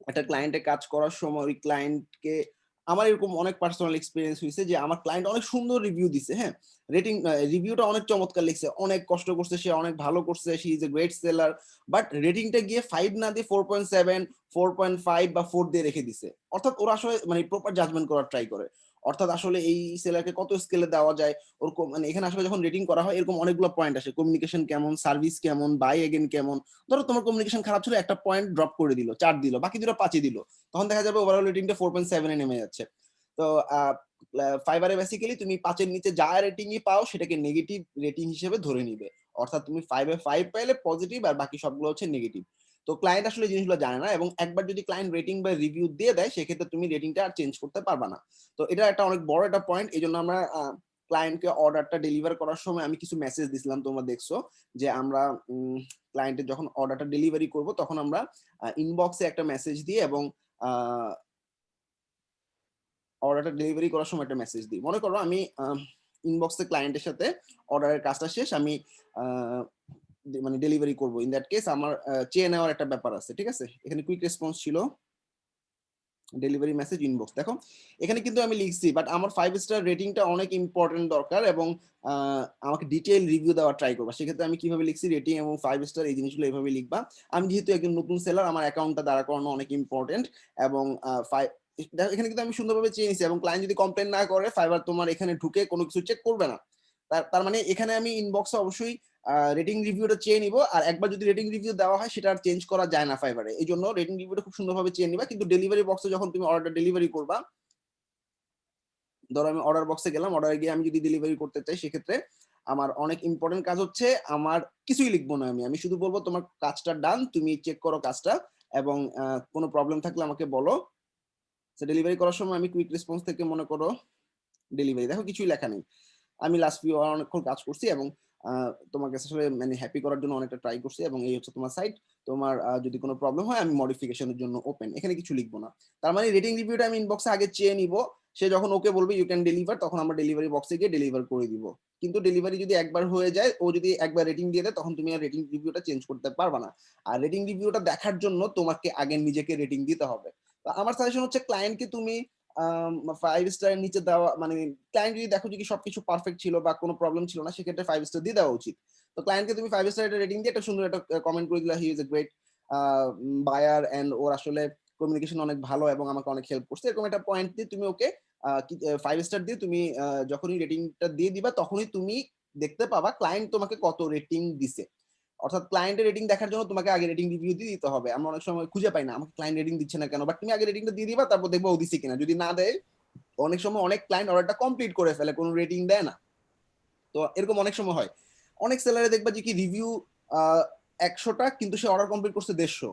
একটা ক্লায়েন্টে কাজ করার সময় ওই ক্লায়েন্টকে আমার এরকম অনেক পার্সোনাল এক্সপেরিয়েন্স হইছে যে আমার ক্লায়েন্ট অনেক সুন্দর রিভিউ দিছে, হ্যাঁ? রিভিউটা অনেক চমৎকার লিখছে। অনেক কষ্ট করছে, সে অনেক ভালো করছে, she is a great seller. But রেটিংটা গিয়ে 5 না দিয়ে 4.7, 4.5 বা 4 দিয়ে রেখে দিছে। অর্থাৎ ওরা আসলে মানে প্রপার জাজমেন্ট করার ট্রাই করে। অর্থাৎ আসলে এই সেলারকে কত স্কেলে দেওয়া যায়, ওরকম মানে এখানে আসলে যখন রেটিং করা হয় এরকম অনেকগুলো পয়েন্ট আসে। কমিউনিকেশন কেমন, সার্ভিস কেমন, বাই এগেইন কেমন। ধরো তোমার কমিউনিকেশন খারাপ ছিল, একটা পয়েন্ট ড্রপ করে দিল, 4 দিল, বাকি দুটো 5 ই দিল। তখন দেখা যাবে ওভারঅল রেটিংটা 4.7 এ নেমে যাচ্ছে। তো ফাইবারে বেসিক্যালি তুমি 5 এর নিচে যা রেটিংই পাও সেটাকে নেগেটিভ রেটিং হিসেবে ধরে নিবে। অর্থাৎ তুমি 5 এ 5 পাইলে পজিটিভ আর বাকি সবগুলো হচ্ছে নেগেটিভ। তো ক্লায়েন্ট আসলে এই জিনিসগুলো জানে না এবং একবার যদি ক্লায়েন্ট রেটিং বা রিভিউ দিয়ে দেয় সেক্ষেত্রে তুমি রেটিংটা আর চেঞ্জ করতে পারবা না। তো এটা একটা অনেক বড় একটা পয়েন্ট। এজন্য আমরা ক্লায়েন্টকে অর্ডারটা ডেলিভার করার সময় আমি কিছু মেসেজ দিছিলাম, তোমরা দেখছো যে আমরা ক্লায়েন্টের যখন অর্ডারটা ডেলিভারি করব তখন আমরা ইনবক্সে একটা মেসেজ দিই এবং আ অর্ডারটা ডেলিভারি করার সময় একটা মেসেজ দিই। মনে করো আমি ইনবক্সে ক্লায়েন্টের সাথে অর্ডারের কাজটা শেষ, আমি আ মানে ডেলিভারি করব। ইন দ্যাট কেস আমার চেয়ে নেওয়ার একটা ব্যাপার আছে। ঠিক আছে? এখানে কুইক রেসপন্স ছিল। Delivery message inbox. দেখো এখানে কিন্তু আমি লিখছি বাট আমার 5 স্টার রেটিংটা অনেক ইম্পোর্টেন্ট দরকার এবং আ আমাকে ডিটেইল রিভিউ দেওয়ার ট্রাই করবা। সেক্ষেত্রে আমি কিভাবে লিখছি রেটিং এবং 5 স্টার এই জিনিসগুলো এভাবে লিখবা। আমি যেহেতু একজন নতুন সেলার আমার অ্যাকাউন্টটা দাঁড়া করানো অনেক ইম্পোর্টেন্ট এবং দেখো এখানে কিন্তু আমি সুন্দরভাবে চেয়ে নিছি এবং ক্লায়েন্ট যদি কমপ্লেইন না করে ফাইবার তোমার এখানে ঢুকে কোনো কিছু চেক করবে না। তার মানে এখানে আমি ইনবক্সে অবশ্যই রেটিং রিভিউটা চেয়ে নিব। আর একবার যদি রেটিং রিভিউ দেওয়া হয় সেটা আর চেঞ্জ করা যায় না ফাইবারে। এইজন্য রেটিং রিভিউটা খুব সুন্দরভাবে চেয়ে নিবা। কিন্তু ডেলিভারি বক্সে যখন তুমি অর্ডারটা ডেলিভারি করবা, ধরো আমি অর্ডার বক্সে গেলাম, অর্ডারে গিয়ে আমি যদি ডেলিভারি করতে চাই সেক্ষেত্রে আমার অনেক ইম্পোর্টেন্ট কাজ হচ্ছে আমার কিছুই লিখবো না আমি। আমি শুধু বলব তোমার কাজটা ডান, তুমি চেক করো কাজটা এবং কোনো প্রবলেম থাকলে আমাকে বলো। সো ডেলিভারি করার সময় আমি কুইক রেসপন্স থেকে মনে করো ডেলিভারি। দেখো কিছুই লেখা নেই। আমি লাস্ট ভিউ অনেকক্ষণ কাজ করছি এবং তোমার কাছে আসলে মানে হ্যাপি করার জন্য অনেকটা ট্রাই করছি এবং এই হচ্ছে তোমার সাইট। তোমার যদি কোনো প্রবলেম হয় আমি মডিফিকেশন এর জন্য ওপেন। এখানে কিছু লিখব না। তার মানে রেটিং রিভিউটা আমি ইনবক্সে আগে চেয়ে নিব। সে যখন ওকে বলবে ইউ ক্যান ডেলিভার তখন আমরা ডেলিভারি বক্সে গিয়ে ডেলিভার করে দিব। কিন্তু ডেলিভারি যদি একবার হয়ে যায়, ও যদি একবার রেটিং দিয়ে দেয় তখন তুমি আর রেটিং রিভিউটা চেঞ্জ করতে পারবা না। আর রেটিং রিভিউটা দেখার জন্য তোমাকে আগে নিজেকে রেটিং দিতে হবে। তো আমার সাজেশন হচ্ছে ক্লায়েন্টকে তুমি 5 স্টারের নিচে দেওয়া মানে ক্লায়েন্ট যদি দেখো যে কি সবকিছু পারফেক্ট ছিল বা কোনো প্রবলেম ছিল না সেক্ষেত্রে 5 স্টার দিয়ে দেওয়া উচিত। তো ক্লায়েন্টকে তুমি 5 স্টার একটা রেটিং দিয়ে একটা সুন্দর একটা কমেন্ট করে দিলা he is a great buyer and ওর আসলে কমিউনিকেশন অনেক ভালো এবং আমাকে অনেক হেল্প করছে। এরকম একটা পয়েন্ট দিয়ে তুমি ওকে 5 স্টার দিয়ে তুমি যখনই রেটিংটা দিয়ে দিবা তখনই তুমি দেখতে পাবা ক্লায়েন্ট তোমাকে কত রেটিং দিছে। অর্থাৎ ক্লায়েন্টের রেটিং দেখার জন্য তোমাকে আগে রেটিং রিভিউ দিয়ে দিতে হবে। আমরা অনেক সময় খুঁজে পাই না আমাকে ক্লায়েন্ট রেটিং দিচ্ছে না কেন, বাট তুমি আগে রেটিংটা দিয়ে দিবা তারপর দেখবা ও দিছে কিনা। যদি না দেয় অনেক সময় অনেক ক্লায়েন্ট অর্ডারটা কমপ্লিট করে ফেলে, কোনো রেটিং দেয় না। তো এরকম অনেক সময় হয়। অনেক সেলারে দেখবা যে কি রিভিউ ১০০টা কিন্তু সে অর্ডার কমপ্লিট করছে ১৫০।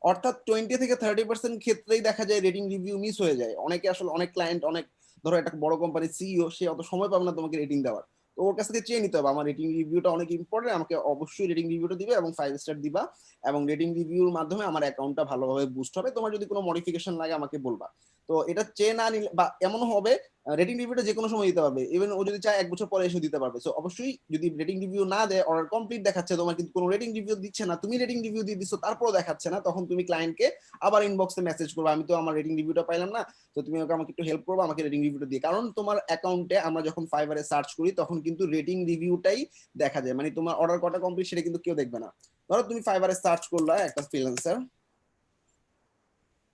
অর্থাৎ 20 থেকে 30% ক্ষেত্রেই দেখা যায় রেটিং রিভিউ মিস হয়ে যায়। অনেকে আসলে অনেক ক্লায়েন্ট অনেক ধরো একটা বড় কোম্পানির সিইও সে অত সময় পাবে না তোমাকে রেটিং দেওয়ার। তো ওর কাছ থেকে চেয়ে নিতে হবে আমার রেটিং রিভিউটা অনেক ইম্পর্টেন্ট, আমাকে অবশ্যই রেটিং রিভিউটা দিবে এবং 5 স্টার দিবা এবং রেটিং রিভিউর মাধ্যমে আমার অ্যাকাউন্টটা ভালোভাবে বুস্ট হবে। তোমার যদি কোনো মডিফিকেশন লাগে আমাকে বলবা। তো এটা চেয়ে না নিলে বা এমনও হবে রেটিং রিভিউটা যে কোনো সময় দিতে পারবে। ইভেন ও যদি চায় ১ বছর পরে এসে দিতে পারবে। সো অবশ্যই যদি রেটিং রিভিউ না দেয়, অর্ডার কমপ্লিট দেখাচ্ছে তোমার কিন্তু কোনো রেটিং রিভিউ দিচ্ছে না, তুমি রেটিং রিভিউ দিয়ে দিচ্ছ তারপরেও দেখাচ্ছে না, তখন তুমি ক্লায়েন্টকে আবার ইনবক্সে মেসেজ করবে আমি তো আমার রেটিং রিভিউটা পাইলাম না, তো তুমি আমাকে একটু হেল্প করবে আমাকে রেটিং রিভিউটা দিয়ে। কারণ তোমার অ্যাকাউন্টে আমরা যখন ফাইবারে সার্চ করি তখন কিন্তু রেটিং রিভিউটাই দেখা যায়, মানে তোমার অর্ডার কটা কমপ্লিট সেটা কিন্তু কেউ দেখবে না। ধরো তুমি ফাইবারে সার্চ করলা একটা ফ্রিল্যান্সার,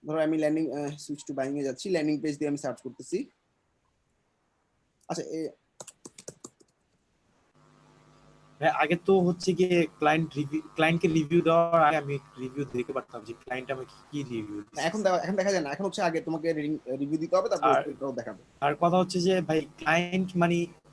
ধরো আমি ল্যান্ডিং সুইচ টু বাইং এ যাচ্ছি, ল্যান্ডিং পেজ দিয়ে আমি সার্চ করতেছি। আচ্ছা ভাই আগে তো হচ্ছে গিয়ে ক্লায়েন্টকে রিভিউ দেওয়ার আগে আমি রিভিউ দেখতে পারতাম যে ক্লায়েন্ট আমাকে কি রিভিউ এখন দিচ্ছে। এখন দেখা যায় না, এখন হচ্ছে আগে তোমাকে রিভিউ দিতে হবে তারপর আর ওটাও দেখাবে। আর কথা হচ্ছে যে ভাই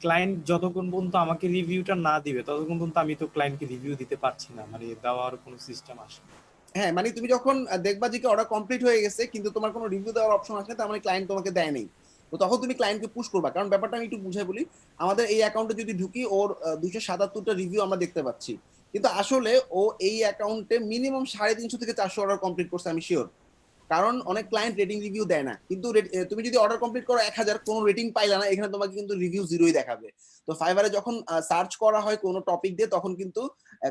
ক্লায়েন্ট যতক্ষণ পর্যন্ত আমাকে রিভিউটা না দিবে ততক্ষণ পর্যন্ত আমি তো ক্লায়েন্টকে রিভিউ দিতে পারছি না, মানে দেওয়ার কোনো সিস্টেম আসে না। হ্যাঁ, মানে তুমি যখন দেখবা যে অর্ডার কমপ্লিট হয়ে গেছে কিন্তু তোমার কোনো রিভিউ দেওয়ার অপশন আসে না, তার মানে ক্লায়েন্ট তোমাকে দেয় নাই। তো তখন তুমি ক্লায়েন্টকে পুশ করবা, কারণ ব্যাপারটা আমি একটু বুঝাই বলি। আমাদের এই অ্যাকাউন্টে যদি ঢুকি ওর 277টা রিভিউ আমরা দেখতে পাচ্ছি, কিন্তু আসলে ও এই অ্যাকাউন্টে মিনিমাম 350 থেকে 400 অর্ডার কমপ্লিট করছে আমি শিওর। কারণ অনেক ক্লায়েন্ট রেটিং রিভিউ দেয় না, কিন্তু তুমি যদি অর্ডার কমপ্লিট করো 1000 কোনো রেটিং পাইলা না, এখানে তোমাকে কিন্তু রিভিউ জিরোই দেখাবে। তো ফাইবারে যখন সার্চ করা হয় কোনো টপিক দিয়ে তখন কিন্তু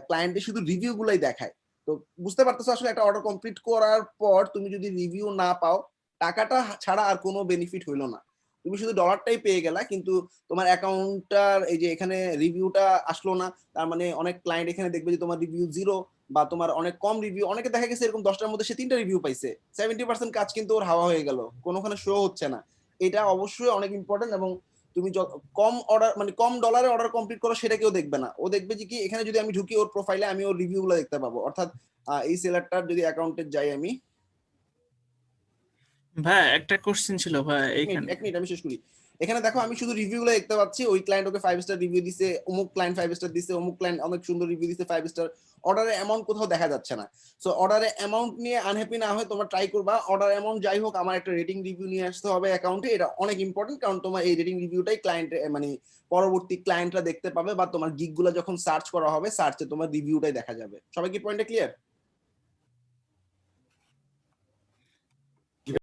ক্লায়েন্টে শুধু রিভিউ গুলাই দেখায়। তো বুঝতে পারতেছো আসলে একটা অর্ডার কমপ্লিট করার পর তুমি যদি রিভিউ না পাও, টাকাটা ছাড়া আর কোনো বেনিফিট হইলো না। তুমি শুধু ডলারটাই পেয়ে গেলা, কিন্তু তোমার অ্যাকাউন্টটার এই যে এখানে রিভিউটা আসলো না, তার মানে অনেক ক্লায়েন্ট এখানে দেখবে যে তোমার রিভিউ 0 বা তোমার অনেক কম রিভিউ। অনেকে দেখা গেছে এরকম 10টার মধ্যে সে 3টা রিভিউ পাইছে, 70% কাজ কিন্তু ওর হাওয়া হয়ে গেল, কোনোখানে শো হচ্ছে না। এটা অবশ্যই অনেক ইম্পর্টেন্ট। এবং তুমি কম অর্ডার মানে কম ডলারে অর্ডার কমপ্লিট করো সেটা কেউ দেখবে না, ও দেখবে যে কি এখানে যদি আমি ঢুকি ওর প্রোফাইলে আমি ওর রিভিউ গুলো দেখতে পাবো। অর্থাৎ এই সেলারটার যদি অ্যাকাউন্টে যাই আমি, ভাই একটা কোশ্চেন ছিল ভাই এইখানে। এক মিনিট আমি শেষ করি। এখানে দেখো আমি শুধু রিভিউ গুলো দেখতে পাচ্ছি, ওই ক্লায়েন্ট ওকে 5 স্টার রিভিউ দিছে, অমুক ক্লায়েন্ট 5 স্টার দিছে, অমুক ক্লায়েন্ট অনেক সুন্দর রিভিউ দিছে 5 স্টার। অর্ডারের অ্যামাউন্ট কোথাও দেখা যাচ্ছে না। সো অর্ডারের অ্যামাউন্ট নিয়ে আনহ্যাপি না হয়ে তোমরা ট্রাই করবা অর্ডার অ্যামাউন্ট যাই হোক আমার একটা রেটিং রিভিউ নিয়ে আসতে হবে অ্যাকাউন্টে। এটা অনেক ইম্পর্টেন্ট, কারণ তোমার এই রেটিং রিভিউটাই ক্লায়েন্ট মানে পরবর্তী ক্লায়েন্টরা দেখতে পাবে, বা তোমার গিগ গুলো যখন সার্চ করা হবে সার্চে তোমার রিভিউটাই দেখা যাবে। সবাই কি পয়েন্টটা ক্লিয়ার?